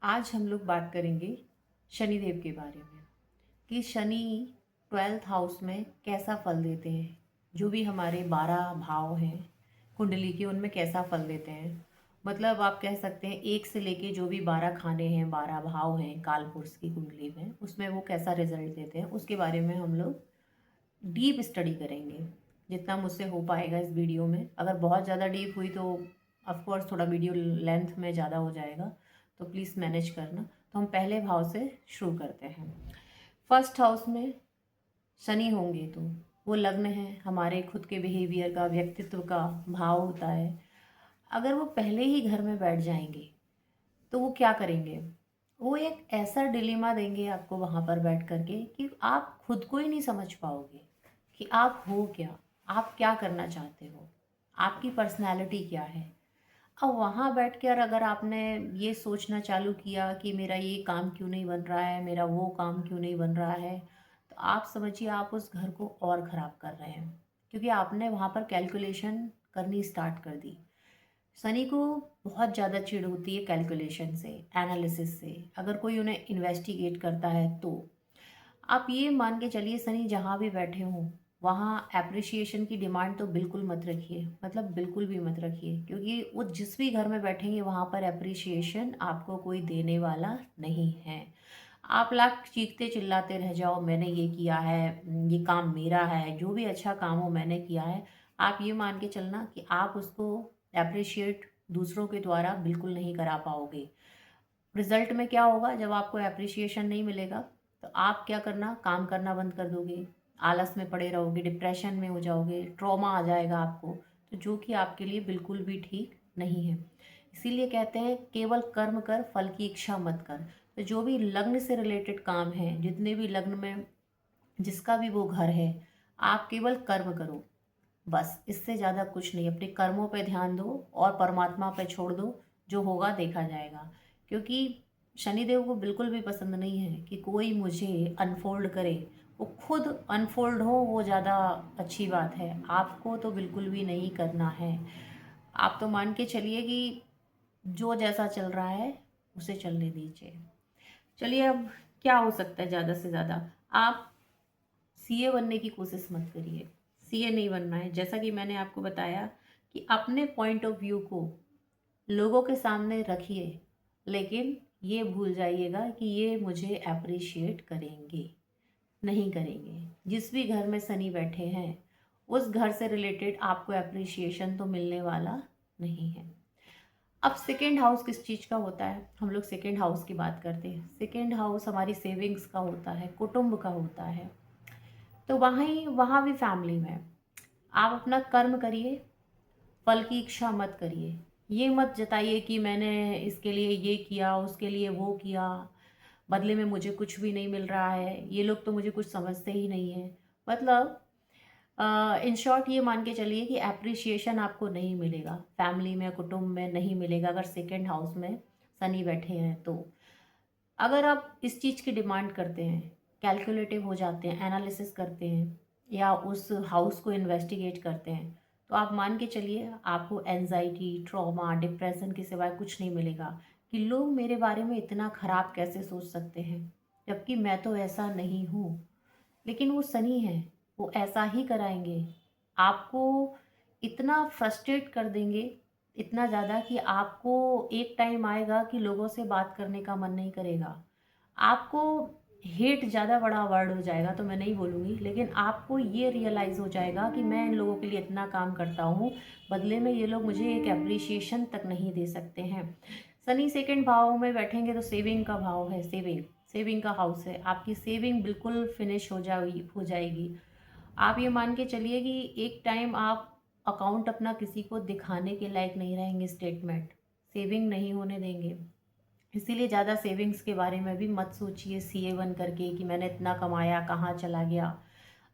आज हम लोग बात करेंगे शनिदेव के बारे में कि शनि 12th हाउस में कैसा फल देते हैं। जो भी हमारे 12 भाव हैं कुंडली के, उनमें कैसा फल देते हैं। मतलब आप कह सकते हैं एक से लेके जो भी 12 खाने हैं, 12 भाव हैं कालपुरुष की कुंडली में, उसमें वो कैसा रिजल्ट देते हैं उसके बारे में हम लोग डीप स्टडी करेंगे। जितना मुझसे हो पाएगा इस वीडियो में। अगर बहुत ज़्यादा डीप हुई तो ऑफ कोर्स थोड़ा वीडियो लेंथ में ज़्यादा हो जाएगा, तो प्लीज़ मैनेज करना। तो हम पहले भाव से शुरू करते हैं। फर्स्ट हाउस में शनि होंगे तो वो लग्न है, हमारे खुद के बिहेवियर का, व्यक्तित्व का भाव होता है। अगर वो पहले ही घर में बैठ जाएंगे तो वो क्या करेंगे? वो एक ऐसा डिलेमा देंगे आपको वहाँ पर बैठ करके कि आप खुद को ही नहीं समझ पाओगे कि आप हो क्या, आप क्या करना चाहते हो, आपकी पर्सनैलिटी क्या है। अब वहाँ बैठ कर अगर आपने ये सोचना चालू किया कि मेरा ये काम क्यों नहीं बन रहा है, मेरा वो काम क्यों नहीं बन रहा है, तो आप समझिए आप उस घर को और ख़राब कर रहे हैं, क्योंकि आपने वहाँ पर कैलकुलेशन करनी स्टार्ट कर दी। शनि को बहुत ज़्यादा चिढ़ होती है कैलकुलेशन से, एनालिसिस से। अगर कोई उन्हें इन्वेस्टिगेट करता है तो आप ये मान के चलिए शनि जहाँ भी बैठे हों वहाँ एप्रिसिएशन की डिमांड तो बिल्कुल मत रखिए, मतलब बिल्कुल भी मत रखिए, क्योंकि वो जिस भी घर में बैठेंगे वहाँ पर एप्रिसिएशन आपको कोई देने वाला नहीं है। आप लाख चीखते चिल्लाते रह जाओ, मैंने ये किया है, ये काम मेरा है, जो भी अच्छा काम हो मैंने किया है, आप ये मान के चलना कि आप उसको एप्रिशिएट दूसरों के द्वारा बिल्कुल नहीं करा पाओगे। रिजल्ट में क्या होगा? जब आपको एप्रिसिएशन नहीं मिलेगा तो आप क्या करना, काम करना बंद कर दोगे, आलस में पड़े रहोगे, डिप्रेशन में हो जाओगे, ट्रॉमा आ जाएगा आपको, तो जो कि आपके लिए बिल्कुल भी ठीक नहीं है। इसीलिए कहते हैं केवल कर्म कर, फल की इच्छा मत कर। तो जो भी लग्न से रिलेटेड काम है, जितने भी लग्न में जिसका भी वो घर है, आप केवल कर्म करो, बस इससे ज़्यादा कुछ नहीं। अपने कर्मों पे ध्यान दो और परमात्मा पे छोड़ दो, जो होगा देखा जाएगा। क्योंकि शनिदेव को बिल्कुल भी पसंद नहीं है कि कोई मुझे अनफोल्ड करे, वो खुद अनफोल्ड हो वो ज़्यादा अच्छी बात है। आपको तो बिल्कुल भी नहीं करना है। आप तो मान के चलिए कि जो जैसा चल रहा है उसे चलने दीजिए। चलिए अब क्या हो सकता है ज़्यादा से ज़्यादा, आप सीए बनने की कोशिश मत करिए। सीए नहीं बनना है। जैसा कि मैंने आपको बताया कि अपने पॉइंट ऑफ व्यू को लोगों के सामने रखिए, लेकिन ये भूल जाइएगा कि ये मुझे अप्रिशिएट करेंगे, नहीं करेंगे। जिस भी घर में शनि बैठे हैं उस घर से रिलेटेड आपको अप्रिशिएशन तो मिलने वाला नहीं है। अब सेकेंड हाउस किस चीज़ का होता है? हम लोग सेकेंड हाउस की बात करते हैं। सेकेंड हाउस हमारी सेविंग्स का होता है, कुटुंब का होता है। तो वहाँ भी फैमिली में आप अपना कर्म करिए, फल की इच्छा मत करिए। ये मत जताइए कि मैंने इसके लिए ये किया, उसके लिए वो किया, बदले में मुझे कुछ भी नहीं मिल रहा है, ये लोग तो मुझे कुछ समझते ही नहीं है। मतलब इन शॉर्ट ये मान के चलिए कि एप्रिशिएशन आपको नहीं मिलेगा, फैमिली में, कुटुंब में नहीं मिलेगा अगर सेकेंड हाउस में शनि बैठे हैं तो। अगर आप इस चीज़ की डिमांड करते हैं, कैलकुलेटिव हो जाते हैं, एनालिसिस करते हैं या उस हाउस को इन्वेस्टिगेट करते हैं, तो आप मान के चलिए आपको एंजाइटी, ट्रॉमा, डिप्रेशन के सिवाय कुछ नहीं मिलेगा कि लोग मेरे बारे में इतना ख़राब कैसे सोच सकते हैं, जबकि मैं तो ऐसा नहीं हूँ। लेकिन वो सनी है, वो ऐसा ही कराएंगे। आपको इतना फ्रस्ट्रेट कर देंगे, इतना ज़्यादा कि आपको एक टाइम आएगा कि लोगों से बात करने का मन नहीं करेगा। आपको हेट ज़्यादा बड़ा वर्ड हो जाएगा तो मैं नहीं बोलूँगी, लेकिन आपको ये रियलाइज़ हो जाएगा कि मैं इन लोगों के लिए इतना काम करता हूँ, बदले में ये लोग मुझे एक एप्रिसिएशन तक नहीं दे सकते हैं। शनि सेकंड भाव में बैठेंगे तो सेविंग का भाव है, सेविंग सेविंग का हाउस है। आपकी सेविंग बिल्कुल फिनिश हो जाएगी। आप ये मान के चलिए कि एक टाइम आप अकाउंट अपना किसी को दिखाने के लायक नहीं रहेंगे, स्टेटमेंट सेविंग नहीं होने देंगे। इसीलिए ज़्यादा सेविंग्स के बारे में भी मत सोचिए सीए बन करके कि मैंने इतना कमाया कहाँ चला गया।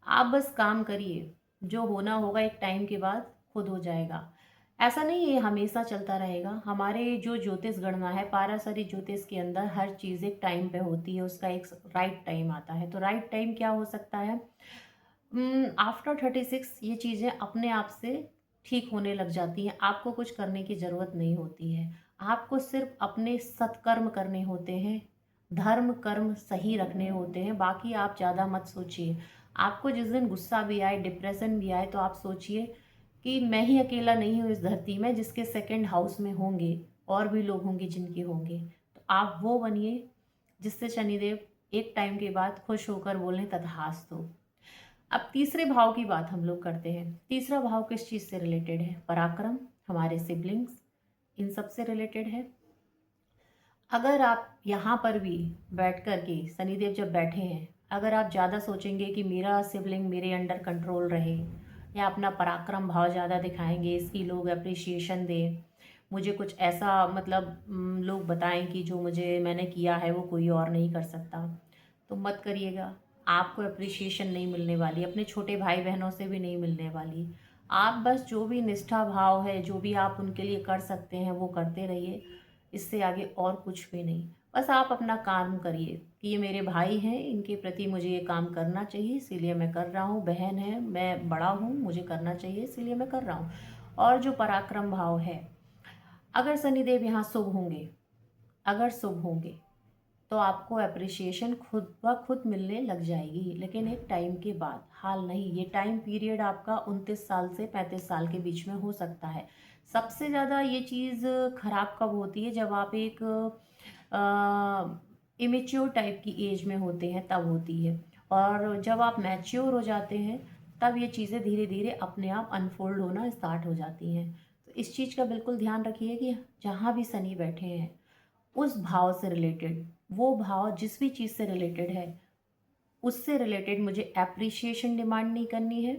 आप बस काम करिए, जो होना होगा एक टाइम के बाद खुद हो जाएगा। ऐसा नहीं है हमेशा चलता रहेगा। हमारे जो ज्योतिष गणना है, पाराशरी ज्योतिष के अंदर हर चीज़ एक टाइम पे होती है, उसका एक राइट टाइम आता है। तो राइट टाइम क्या हो सकता है? आफ्टर 36 ये चीज़ें अपने आप से ठीक होने लग जाती हैं, आपको कुछ करने की ज़रूरत नहीं होती है। आपको सिर्फ अपने सत्कर्म करने होते हैं, धर्म कर्म सही रखने होते हैं, बाकी आप ज़्यादा मत सोचिए। आपको जिस दिन गुस्सा भी आए, डिप्रेशन भी आए, तो आप सोचिए कि मैं ही अकेला नहीं हूँ इस धरती में, जिसके सेकंड हाउस में होंगे और भी लोग होंगे जिनके होंगे। तो आप वो बनिए जिससे शनिदेव एक टाइम के बाद खुश होकर बोलें तथास्तु। अब तीसरे भाव की बात हम लोग करते हैं। तीसरा भाव किस चीज़ से रिलेटेड है? पराक्रम, हमारे सिबलिंग्स, इन सब से रिलेटेड है। अगर आप यहाँ पर भी बैठ कर के, शनिदेव जब बैठे हैं, अगर आप ज़्यादा सोचेंगे कि मेरा सिबलिंग मेरे अंडर कंट्रोल रहे, या अपना पराक्रम भाव ज़्यादा दिखाएंगे, इसकी लोग अप्रिसिएशन दें, मुझे कुछ ऐसा मतलब लोग बताएं कि जो मुझे मैंने किया है वो कोई और नहीं कर सकता, तो मत करिएगा। आपको अप्रिसिएशन नहीं मिलने वाली, अपने छोटे भाई बहनों से भी नहीं मिलने वाली। आप बस जो भी निष्ठा भाव है, जो भी आप उनके लिए कर सकते हैं वो करते रहिए, इससे आगे और कुछ भी नहीं। बस आप अपना काम करिए कि ये मेरे भाई हैं, इनके प्रति मुझे ये काम करना चाहिए इसीलिए मैं कर रहा हूँ, बहन है, मैं बड़ा हूँ, मुझे करना चाहिए इसीलिए मैं कर रहा हूँ। और जो पराक्रम भाव है, अगर शनिदेव यहाँ शुभ होंगे, अगर शुभ होंगे तो आपको अप्रिसिएशन खुद ब खुद मिलने लग जाएगी, लेकिन एक टाइम के बाद, हाल नहीं। ये टाइम पीरियड आपका 29 साल से 35 साल के बीच में हो सकता है। सबसे ज़्यादा ये चीज़ खराब कब होती है? जब आप एक इमेच्योर टाइप की एज में होते हैं, तब होती है। और जब आप मैच्योर हो जाते हैं, तब ये चीज़ें धीरे धीरे अपने आप अनफोल्ड होना स्टार्ट हो जाती हैं। तो इस चीज़ का बिल्कुल ध्यान रखिए कि जहाँ भी शनि बैठे हैं, उस भाव से रिलेटेड, वो भाव जिस भी चीज़ से रिलेटेड है, उससे रिलेटेड मुझे एप्रिसिएशन डिमांड नहीं करनी है।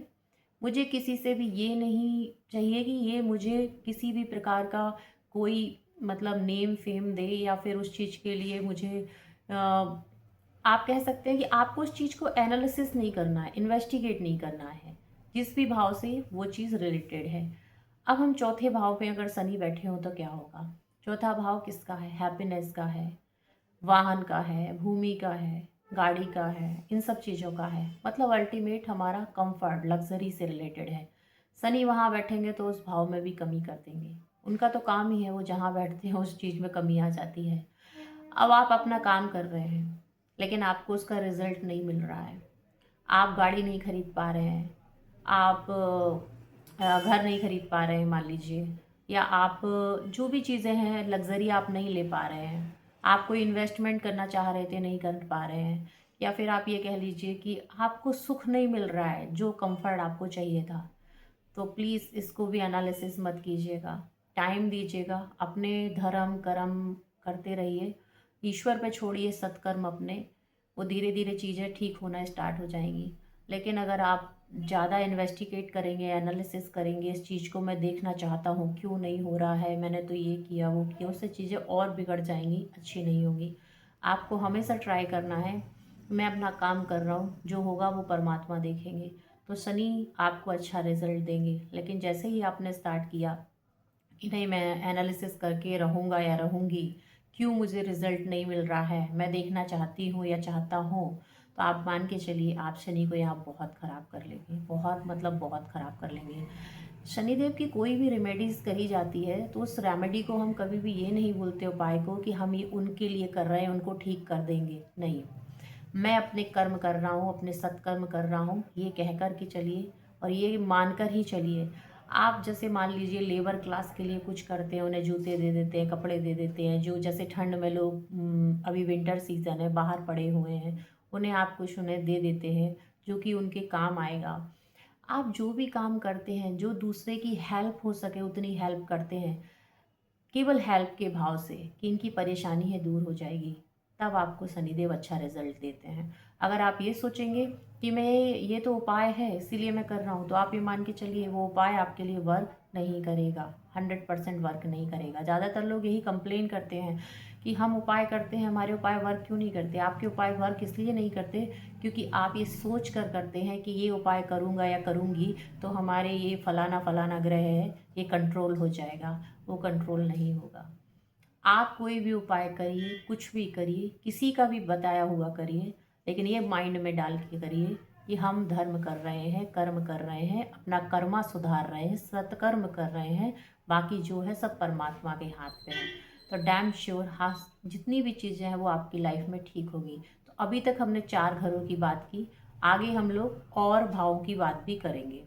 मुझे किसी से भी ये नहीं चाहिए कि ये मुझे किसी भी प्रकार का कोई मतलब नेम फेम दे, या फिर उस चीज़ के लिए मुझे आप कह सकते हैं कि आपको उस चीज़ को एनालिसिस नहीं करना है, इन्वेस्टिगेट नहीं करना है, जिस भी भाव से वो चीज़ रिलेटेड है। अब हम चौथे भाव पे अगर शनि बैठे हों तो क्या होगा? चौथा भाव किसका है? हैप्पीनेस का है, वाहन का है, भूमि का है, गाड़ी का है, इन सब चीज़ों का है। मतलब अल्टीमेट हमारा कंफर्ट, लग्जरी से रिलेटेड है। शनि वहाँ बैठेंगे तो उस भाव में भी कमी कर देंगे। उनका तो काम ही है, वो जहाँ बैठते हैं उस चीज़ में कमी आ जाती है। अब आप अपना काम कर रहे हैं, लेकिन आपको उसका रिजल्ट नहीं मिल रहा है। आप गाड़ी नहीं खरीद पा रहे हैं, आप घर नहीं खरीद पा रहे हैं मान लीजिए, या आप जो भी चीज़ें हैं लग्जरी आप नहीं ले पा रहे हैं, आप कोई इन्वेस्टमेंट करना चाह रहे थे नहीं कर पा रहे हैं, या फिर आप ये कह लीजिए कि आपको सुख नहीं मिल रहा है जो कंफर्ट आपको चाहिए था, तो प्लीज़ इसको भी एनालिसिस मत कीजिएगा। टाइम दीजिएगा, अपने धर्म कर्म करते रहिए, ईश्वर पे छोड़िए सत्कर्म अपने, वो धीरे धीरे चीज़ें ठीक होना स्टार्ट हो जाएंगी। लेकिन अगर आप ज़्यादा इन्वेस्टिगेट करेंगे, एनालिसिस करेंगे, इस चीज़ को मैं देखना चाहता हूँ क्यों नहीं हो रहा है, मैंने तो ये किया वो किया, उससे चीज़ें और बिगड़ जाएंगी, अच्छी नहीं होगी। आपको हमेशा ट्राई करना है, मैं अपना काम कर रहा हूँ, जो होगा वो परमात्मा देखेंगे। तो शनि आपको अच्छा रिजल्ट देंगे, लेकिन जैसे ही आपने स्टार्ट किया कि नहीं मैं एनालिसिस करके रहूँगा या रहूँगी, क्यों मुझे रिजल्ट नहीं मिल रहा है, मैं देखना चाहती हूँ या चाहता हूँ, तो आप मान के चलिए आप शनि को यहाँ बहुत ख़राब कर लेंगे, बहुत मतलब बहुत ख़राब कर लेंगे। शनिदेव की कोई भी रेमेडीज़ करी जाती है तो उस रेमेडी को हम कभी भी ये नहीं बोलते उपाय को कि हम ये उनके लिए कर रहे हैं, उनको ठीक कर देंगे, नहीं। मैं अपने कर्म कर रहा हूँ, अपने सत्कर्म कर रहा हूँ, ये कह कर के चलिए और ये मान कर ही चलिए। आप जैसे मान लीजिए लेबर क्लास के लिए कुछ करते हैं, उन्हें जूते दे देते हैं, कपड़े दे देते हैं, जो जैसे ठंड में लोग अभी विंटर सीजन है बाहर पड़े हुए हैं, उन्हें आप कुछ उन्हें दे देते हैं जो कि उनके काम आएगा। आप जो भी काम करते हैं, जो दूसरे की हेल्प हो सके उतनी हेल्प करते हैं, केवल हेल्प के भाव से कि इनकी परेशानी है दूर हो जाएगी, तब आपको शनिदेव अच्छा रिजल्ट देते हैं। अगर आप ये सोचेंगे कि मैं ये तो उपाय है इसीलिए मैं कर रहा हूँ, तो आप ये मान के चलिए वो उपाय आपके लिए वर्क नहीं करेगा, 100% वर्क नहीं करेगा। ज़्यादातर लोग यही कंप्लेन करते हैं कि हम उपाय करते हैं, हमारे उपाय वर्क क्यों नहीं करते। आपके उपाय वर्क इसलिए नहीं करते क्योंकि आप ये सोच कर करते हैं कि ये उपाय करूँगा या करूँगी तो हमारे ये फलाना फलाना ग्रह है ये कंट्रोल हो जाएगा, वो कंट्रोल नहीं होगा। आप कोई भी उपाय करिए, कुछ भी करिए, किसी का भी बताया हुआ करिए, लेकिन ये माइंड में डाल के करिए कि हम धर्म कर रहे हैं, कर्म कर रहे हैं, अपना कर्मा सुधार रहे हैं, सत्कर्म कर रहे हैं, बाकी जो है सब परमात्मा के हाथ पे है। तो डैम श्योर हाँ जितनी भी चीज़ें हैं वो आपकी लाइफ में ठीक होगी। तो अभी तक हमने 4 घरों की बात की, आगे हम लोग और भावों की बात भी करेंगे।